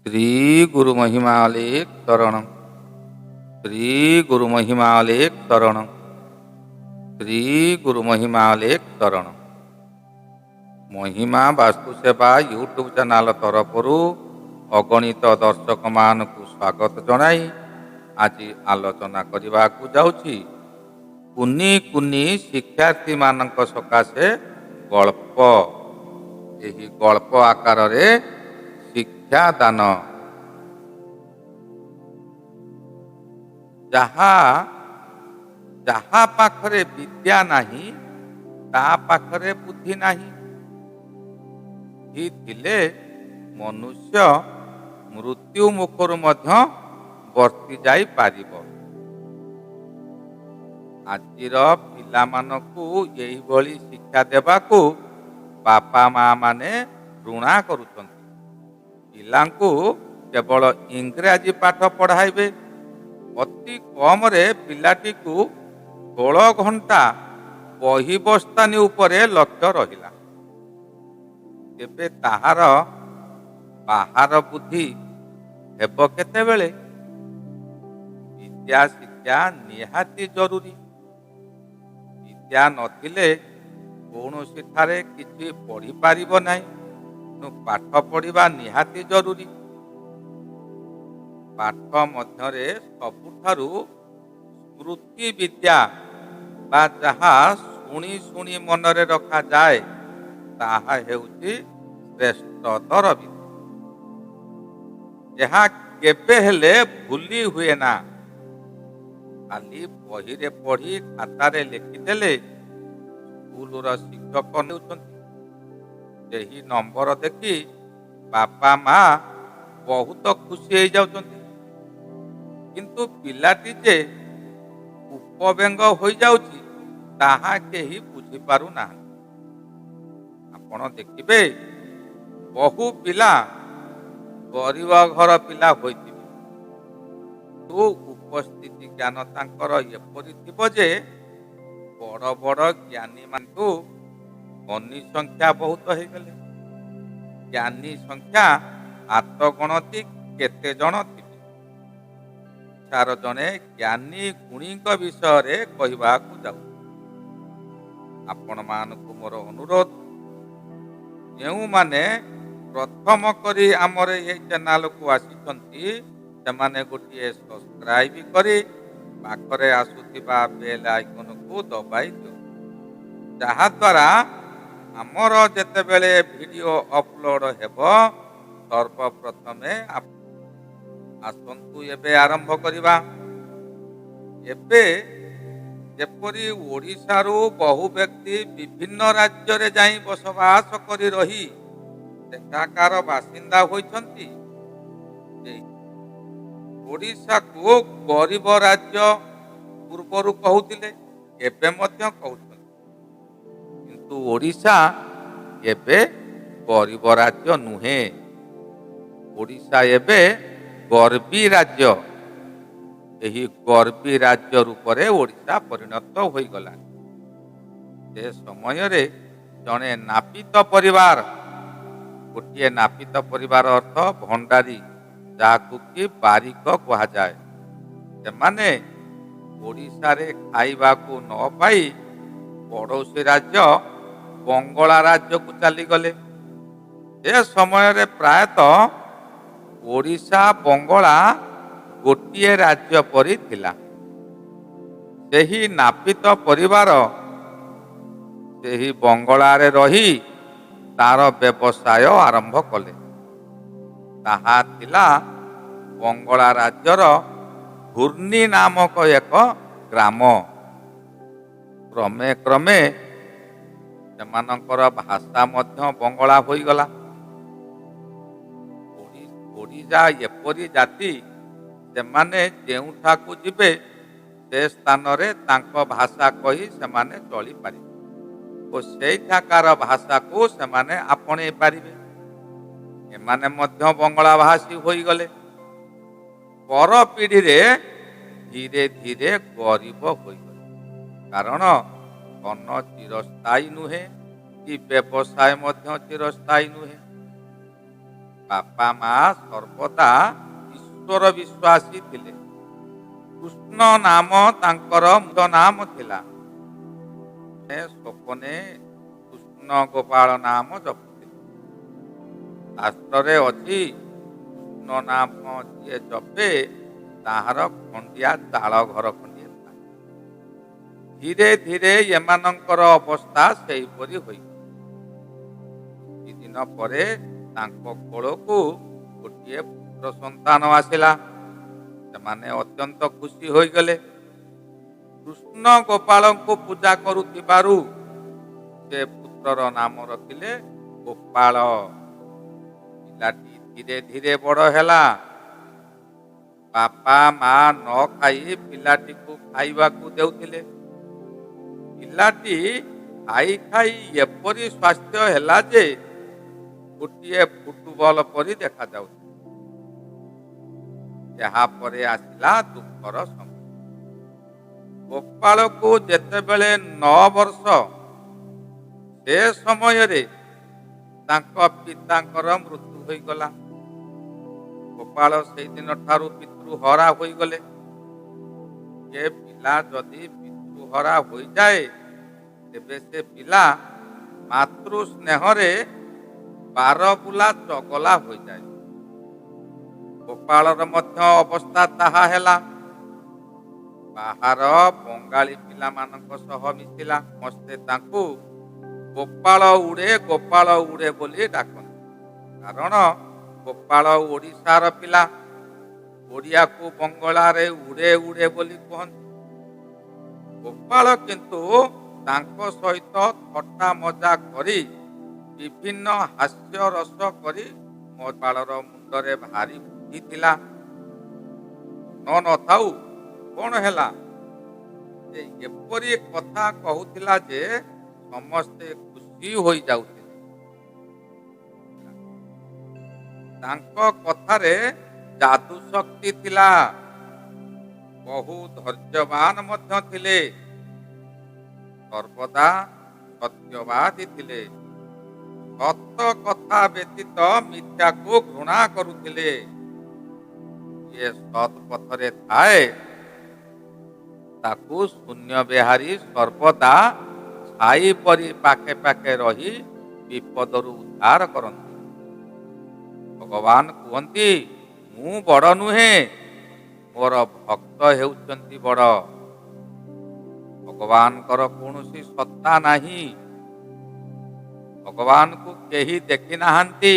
श्री गुरु महिमालेख शरणं। श्री गुरु महिमालेख शरणं। श्री गुरु महिमालेख शरणं। महिमा वास्तु सेवा यूट्यूब चैनल तरफरु अगणित दर्शक मानकु स्वागत जनाई आज आलोचना करने को जाउछि कुनी कुनी शिक्षार्थी मानक सकाशे गल्प। यही गल्प आकार रे शिक्षा दान। जहा जहा पाखरे विद्या नहीं ता पाखरे बुद्धि नहीं। थिले मनुष्य मृत्यु मुखर मध्य वर्ती जाई पारिबो। आजिर पिलामानकु एही भली शिक्षा देबाकू बापा माँ माने ऋणा करुछंती। पिलांकु केवल इंग्राजी पाठ पढ़ाइबे। अति कम रे पिलाटी को 16 घंटा बही बस्तानी उपरे लक्ष्य रहिला। तेबे ताहार बाहार बुद्धि हेब केतेबेले? विद्या शिक्षा निहाती जरूरी। विद्या नथिले कौनसी ठारे किछि पढ़ी पारिबो नाही। पाठ पढ़िबा निहाती जरूरी। पाठ मध्यरे सबुठारु स्मृति विद्या बा जहा शुणी शुणी मनरे रखा जाए ताहा हेउछि श्रेष्ठतर विद्या। जहा केबे हेले भूली हुए ना। खाली बहिरे पढ़ी खातारे लिखिदेले स्कूलर शिक्षक नेउछंती। यही नंबर देखी बापा माँ बहुत खुशी हो जाउछंती। किंतु पिलाटी जे उपव्यंग हो जाउछि ताहा केही बुझी पारु ना। आपण देखिबे बहु पिला गरीब घर पिला होइतिबे। तो उपस्थिति ज्ञान तांकर एपरि थिबो जे बड़ बड़ ज्ञानी मानू धनी संख्या बहुत हो गले। ज्ञानी संख्या हाथ गणती केते जण थिबे। चार जने ज्ञानी गुणी विषय कहवा जाऊ। आपण मानकु मोर अनुरोध जो माने प्रथम करी आमर ये चैनल को आसीचंती सेमाने गोटे सब्सक्राइब करी पाखरे आसुथिबा बेल आइकन को दबाई दियो। जहा द्वारा आमर जेतेबेले वीडियो अपलोड हेबो सर्वप्रथमे आसंतु एबे आरंभ करिबा। एबे जेपरी ओडिशारू बहु व्यक्ति विभिन्न राज्य रे जाई बसवास करी रही सेठाकार बासिंदा होइछंती। ओडिशा को गरीब राज्य पूर्वरु कहूतिले एबे मध्य कहउछंती। किंतु ओडिशा एबे गरीब राज्य नुहे। ओडिशा एबे गर्वी राज्य। यही गर्वी राज्य रूपरे ओडिशा परिणत होई गला। से समय रे जने नापित परिवार गोटे नापित परिवार अर्थ भंडारी जाकु कि बारिक कहा जाए। सेमाने ओडिशा रे खाइबा को न पाई पड़ोसी राज्य बंगला राज्य को चली गले। से समय रे प्रायतः ओडिशा बंगला गोटे राज्य परी थिला। सेही नापित परिवार सेही बंगला रे रही तार व्यवसाय आरंभ कले। ताहा थिला बंगला राज्यर घूर्णी नामक एक ग्राम। क्रमे क्रमे सेमानकर भाषा मध्य बंगला होई गला। ओडिशा एपरी जाति सेमाने जेउठाकू जिबे से स्थान रे तांको भाषा कही सेमाने चली पारिबे और सेठाकार भाषा को सेमाने आपणे पारिबे। एमाने मध्य बंगला भाषी होई गले। पर पीढ़ी रे धीरे धीरे गरीब होई गले। कारण धन चिरस्थायी नुहे कि व्यवसाय मध्य चिरस्थायी नुहे। ବାପା ମା ସର୍ବଦା ଈଶ୍ୱର ବିଶ୍ୱାସୀ ଥିଲେ। କୃଷ୍ଣ ନାମ ତାଙ୍କର ମୁଖ୍ୟ ନାମ ଥିଲା। ସ୍ୱପନେ କୃଷ୍ଣ ଗୋପାଳ ନାମ ଜପୁଥିଲେ। ଶାସ୍ତ୍ରରେ ଅଛି, କୃଷ୍ଣ ନାମ ଯିଏ ଜପେ ତାହାର ଖଣ୍ଡିଆ ଚାଳ ଘର ଖଣ୍ଡିଏ ଥାଏ। ଧୀରେ ଧୀରେ ଏମାନଙ୍କର ଅବସ୍ଥା ସେହିପରି ହୋଇଗଲା। କିଛି ଦିନ ପରେ ତାଙ୍କ କୋଳକୁ ଗୋଟିଏ ପୁତ୍ର ସନ୍ତାନ ଆସିଲା। ସେମାନେ ଅତ୍ୟନ୍ତ ଖୁସି ହୋଇଗଲେ। କୃଷ୍ଣ ଗୋପାଳଙ୍କୁ ପୂଜା କରୁଥିବାରୁ ସେ ପୁତ୍ରର ନାମ ରଖିଲେ ଗୋପାଳ। ପିଲାଟି ଧୀରେ ଧୀରେ ବଡ଼ ହେଲା। ବାପା ମା ନ ଖାଇ ପିଲାଟିକୁ ଖାଇବାକୁ ଦେଉଥିଲେ। ପିଲାଟି ଖାଇ ଖାଇ ଏପରି ସ୍ୱାସ୍ଥ୍ୟ ହେଲା ଯେ ଗୋଟିଏ ଫୁଟବଲ ପରି ଦେଖାଯାଉଥିଲା। ଏହାପରେ ଆସିଲା ଦୁଃଖର ସମୟ। ଗୋପାଳକୁ ଯେତେବେଳେ 9 ବର୍ଷ, ସେ ସମୟରେ ତାଙ୍କ ପିତାଙ୍କର ମୃତ୍ୟୁ ହୋଇଗଲା। ଗୋପାଳ ସେଇଦିନ ଠାରୁ ପିତୃହରା ହୋଇଗଲେ। ଏ ପିଲା ଯଦି ପିତୃହରା ହୋଇଯାଏ, ତେବେ ସେ ପିଲା ମାତୃ ସ୍ନେହରେ ବାରବୁଲା ଚଗଲା ହୋଇଯାଏ। ଗୋପାଳର ମଧ୍ୟ ଅବସ୍ଥା ତାହା ହେଲା। ବାହାର ବଙ୍ଗାଳୀ ପିଲାମାନଙ୍କ ସହ ମିଶିଲା। ସମସ୍ତେ ତାଙ୍କୁ ଗୋପାଳ ଉଡ଼େ ବୋଲି ଡାକନ୍ତି। କାରଣ ଗୋପାଳ ଓଡ଼ିଶାର ପିଲା। ଓଡ଼ିଆକୁ ବଙ୍ଗଳାରେ ଉଡ଼େ ବୋଲି କୁହନ୍ତି। ଗୋପାଳ କିନ୍ତୁ ତାଙ୍କ ସହିତ ଥଟ୍ଟା ମଜା କରି ବିଭିନ୍ନ ହାସ୍ୟରସ କରି ଗୋପାଳର ମୁଣ୍ଡରେ ଭାରି ବୁଦ୍ଧି ଥିଲା। ନଥାଉ କଣ ହେଲା, ସେ ଏପରି କଥା କହୁଥିଲା ଯେ ସମସ୍ତେ ଖୁସି ହୋଇଯାଉଥିଲେ। ତାଙ୍କ କଥାରେ ଯାଦୁ ଶକ୍ତି ଥିଲା। ବହୁ ଧୈର୍ଯ୍ୟବାନ ମଧ୍ୟ ଥିଲେ। ସର୍ବଦା ସତ୍ୟବାଦୀ ଥିଲେ। ସତ କଥା ବ୍ୟତୀତ ମିଥ୍ୟାକୁ ଘୃଣା କରୁଥିଲେ। ଯିଏ ସତ୍ ପଥରେ ଥାଏ ତାକୁ ଶୂନ୍ୟ ବିହାରୀ ସର୍ବଦା ଛାଇ ପରି ପାଖେ ପାଖେ ରହି ବିପଦରୁ ଉଦ୍ଧାର କରନ୍ତି। ଭଗବାନ କୁହନ୍ତି, ମୁଁ ବଡ଼ ନୁହେଁ, ମୋର ଭକ୍ତ ହେଉଛନ୍ତି ବଡ଼। ଭଗବାନଙ୍କର କୌଣସି ସତ୍ତା ନାହିଁ। ଭଗବାନଙ୍କୁ କେହି ଦେଖି ନାହାନ୍ତି।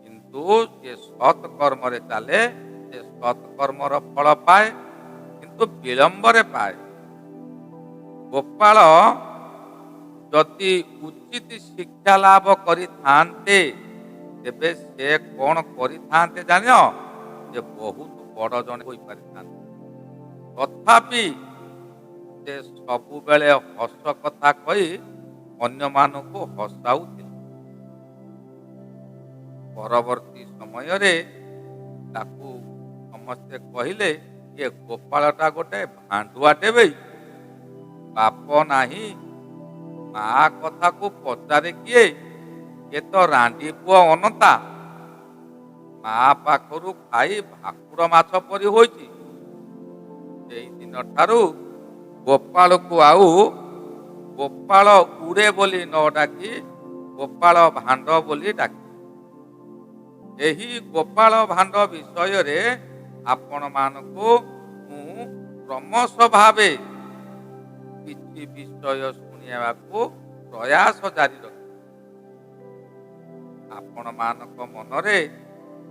କିନ୍ତୁ ଯେ ସତ୍ କର୍ମରେ ଚାଲେ, ସେ ସତ୍ କର୍ମର ଫଳ ପାଏ, କିନ୍ତୁ ବିଳମ୍ବରେ ପାଏ। ଗୋପାଳ ଯଦି ଉଚିତ ଶିକ୍ଷା ଲାଭ କରିଥାନ୍ତେ, ତେବେ ସେ କଣ କରିଥାନ୍ତେ ଜାଣ? ସେ ବହୁତ ବଡ଼ ଜଣେ ହୋଇପାରିଥାନ୍ତେ। ତଥାପି ସେ ସବୁବେଳେ ହସ କଥା କହି ଅନ୍ୟମାନଙ୍କୁ ହସାଉଥିଲେ। ପରବର୍ତ୍ତୀ ସମୟରେ ତାକୁ ସମସ୍ତେ କହିଲେ, ଏ ଗୋପାଳଟା ଗୋଟେ ଭାଣ୍ଡୁଆଟେ ବେ। ବାପ ନାହିଁ, ମା କଥାକୁ ପଚାରେ କିଏ? ଏ ତ ରାଣ୍ଡି ପୁଅ ଅନନ୍ତା। ମା ପାଖରୁ ଖାଇ ଭାକୁର ମାଛ ପରି ହୋଇଛି। ସେଇ ଦିନ ଠାରୁ ଗୋପାଳକୁ ଆଉ ଗୋପାଳ ଉଡ଼େ ବୋଲି ନ ଡାକି ଗୋପାଳ ଭାଣ୍ଡ ବୋଲି ଡାକି। ଏହି ଗୋପାଳ ଭାଣ୍ଡ ବିଷୟରେ ଆପଣମାନଙ୍କୁ ମୁଁ କ୍ରମଶଃ ଭାବେ କିଛି ବିଷୟ ଶୁଣିବାକୁ ପ୍ରୟାସ ଜାରି ରଖିବି। ଆପଣମାନଙ୍କ ମନରେ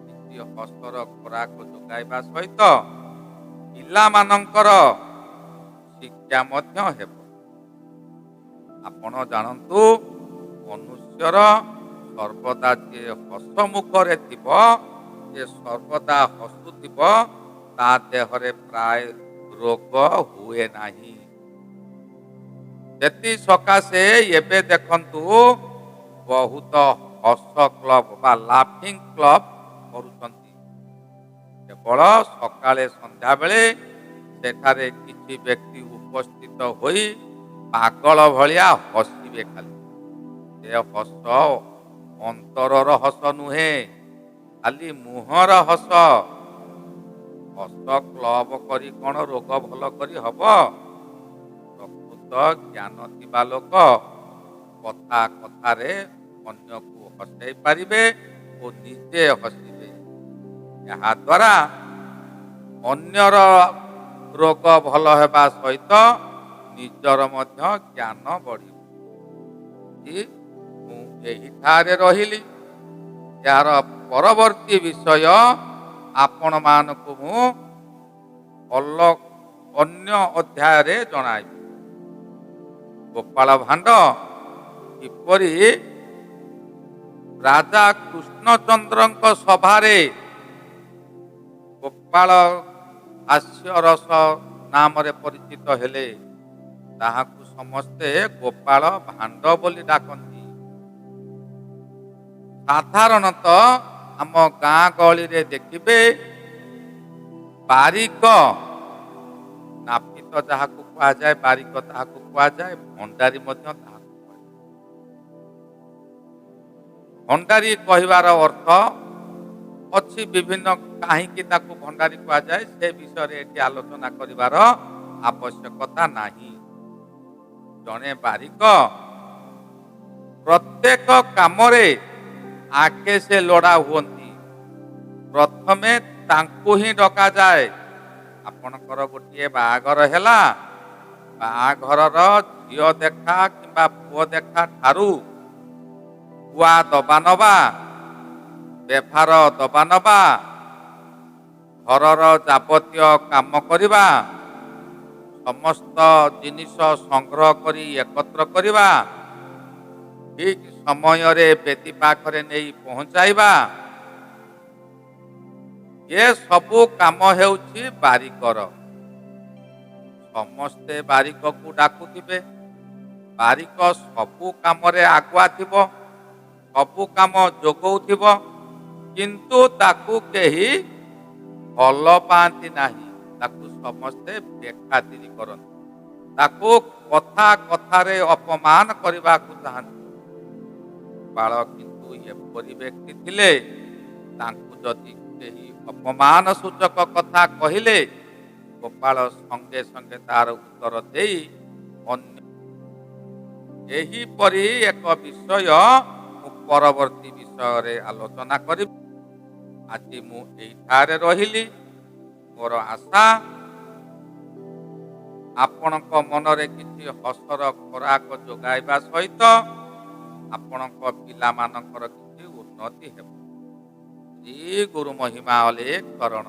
କିଛି ହସର ଖୋରାକ ଯୋଗାଇବା ସହିତ ପିଲାମାନଙ୍କର ଶିକ୍ଷା ମଧ୍ୟ ହେବ। ଆପଣ ଜାଣନ୍ତୁ, ମନୁଷ୍ୟର ସର୍ବଦା ଯିଏ ହସ ମୁଖରେ ଥିବ, ଯିଏ ସର୍ବଦା ହସୁଥିବ, ତା ଦେହରେ ପ୍ରାୟ ରୋଗ ହୁଏ ନାହିଁ। ସେଥି ସକାଶେ ଏବେ ଦେଖନ୍ତୁ, ବହୁତ ହସ କ୍ଲବ ବା ଲାଫିଂ କ୍ଲବ କରୁଛନ୍ତି। କେବଳ ସକାଳେ ସନ୍ଧ୍ୟାବେଳେ ସେଠାରେ କିଛି ବ୍ୟକ୍ତି ଉପସ୍ଥିତ ହୋଇ ପାଗଳ ଭଳିଆ ହସିବେ ଖାଲି। ସେ ହସ ଅନ୍ତରର ହସ ନୁହେଁ, ଖାଲି ମୁହଁର ହସ ହସ କ୍ଲବ କରି କ'ଣ ରୋଗ ଭଲ କରି ହବ? ପ୍ରକୃତ ଜ୍ଞାନ ଥିବା ଲୋକ କଥା କଥାରେ ଅନ୍ୟକୁ ହସେଇ ପାରିବେ ଓ ନିଜେ ହସିବେ। ଏହାଦ୍ୱାରା ଅନ୍ୟର ରୋଗ ଭଲ ହେବା ସହିତ ନିଜର ମଧ୍ୟ ଜ୍ଞାନ ବଢ଼ିବ। ମୁଁ ଏହିଠାରେ ରହିଲି। ଏହାର ପରବର୍ତ୍ତୀ ବିଷୟ ଆପଣମାନଙ୍କୁ ମୁଁ ଅନ୍ୟ ଅଧ୍ୟାୟରେ ଜଣାଇବି। ଗୋପାଳ ଭାଣ୍ଡ କିପରି ରାଜା କୃଷ୍ଣଚନ୍ଦ୍ରଙ୍କ ସଭାରେ ଗୋପାଳ ହାସ୍ୟରସ ନାମରେ ପରିଚିତ ହେଲେ, ତାହାକୁ ସମସ୍ତେ ଗୋପାଳ ଭାଣ୍ଡ ବୋଲି ଡାକନ୍ତି। ସାଧାରଣତଃ ଆମ ଗାଁ ଗହଳିରେ ଦେଖିବେ, ବାରିକ ନାପିତ ଯାହାକୁ କୁହାଯାଏ, ବାରିକ ତାହାକୁ କୁହାଯାଏ, ଭଣ୍ଡାରୀ ମଧ୍ୟ ତାହାକୁ କୁହାଯାଏ। ଭଣ୍ଡାରୀ କହିବାର ଅର୍ଥ ଅଛି ବିଭିନ୍ନ, କାହିଁକି ତାକୁ ଭଣ୍ଡାରୀ କୁହାଯାଏ ସେ ବିଷୟରେ ଏଠି ଆଲୋଚନା କରିବାର ଆବଶ୍ୟକତା ନାହିଁ। ଜଣେ ବାରିକ ପ୍ରତ୍ୟେକ କାମରେ ଆଗେ ସେ ଲୋଡ଼ା ହୁଅନ୍ତି। ପ୍ରଥମେ ତାଙ୍କୁ ହିଁ ଡକାଯାଏ। ଆପଣଙ୍କର ଗୋଟିଏ ବାହାଘର ହେଲା, ବାହାଘରର ଝିଅ ଦେଖା କିମ୍ବା ପୁଅ ଦେଖା ଠାରୁ ଗୁଆ ଦବା ନବା, ବେଭାର ଦବା ନବା, ଘରର ଯାବତୀୟ କାମ କରିବା, ସମସ୍ତ ଜିନିଷ ସଂଗ୍ରହ କରି ଏକତ୍ର କରିବା, ଠିକ ସମୟରେ ବେଦୀ ପାଖରେ ନେଇ ପହଞ୍ଚାଇବା, ଏ ସବୁ କାମ ହେଉଛି ବାରିକର। ସମସ୍ତେ ବାରିକକୁ ଡାକୁଥିବେ। ବାରିକ ସବୁ କାମରେ ଆଗୁଆ ଥିବ, ସବୁ କାମ ଯୋଗଉଥିବ, କିନ୍ତୁ ତାକୁ କେହି ଭଲ ପାଆନ୍ତି ନାହିଁ। ତାକୁ ସମସ୍ତେ ବେଖାତିରି କରନ୍ତି। ତାକୁ କଥା କଥାରେ ଅପମାନ କରିବାକୁ ଚାହାନ୍ତି। ଗୋପାଳ କିନ୍ତୁ ଏପରି ବ୍ୟକ୍ତି ଥିଲେ, ତାଙ୍କୁ ଯଦି କେହି ଅପମାନ ସୂଚକ କଥା କହିଲେ, ଗୋପାଳ ସଙ୍ଗେ ସଙ୍ଗେ ତାର ଉତ୍ତର ଦେଇ ଅନ୍ୟ ଏହିପରି ଏକ ବିଷୟ ମୁଁ ପରବର୍ତ୍ତୀ ବିଷୟରେ ଆଲୋଚନା କରିବି। ଆଜି ମୁଁ ଏଇଠାରେ ରହିଲି। ମୋର ଆଶା ଆପଣଙ୍କ ମନରେ କିଛି ହସର ଖୋରାକ ଯୋଗାଇବା ସହିତ ଆପଣଙ୍କ ପିଲାମାନଙ୍କର କିଛି ଉନ୍ନତି ହେବ। ଶ୍ରୀ ଗୁରୁ ମହିମା ଅଲେଖ କରଣ।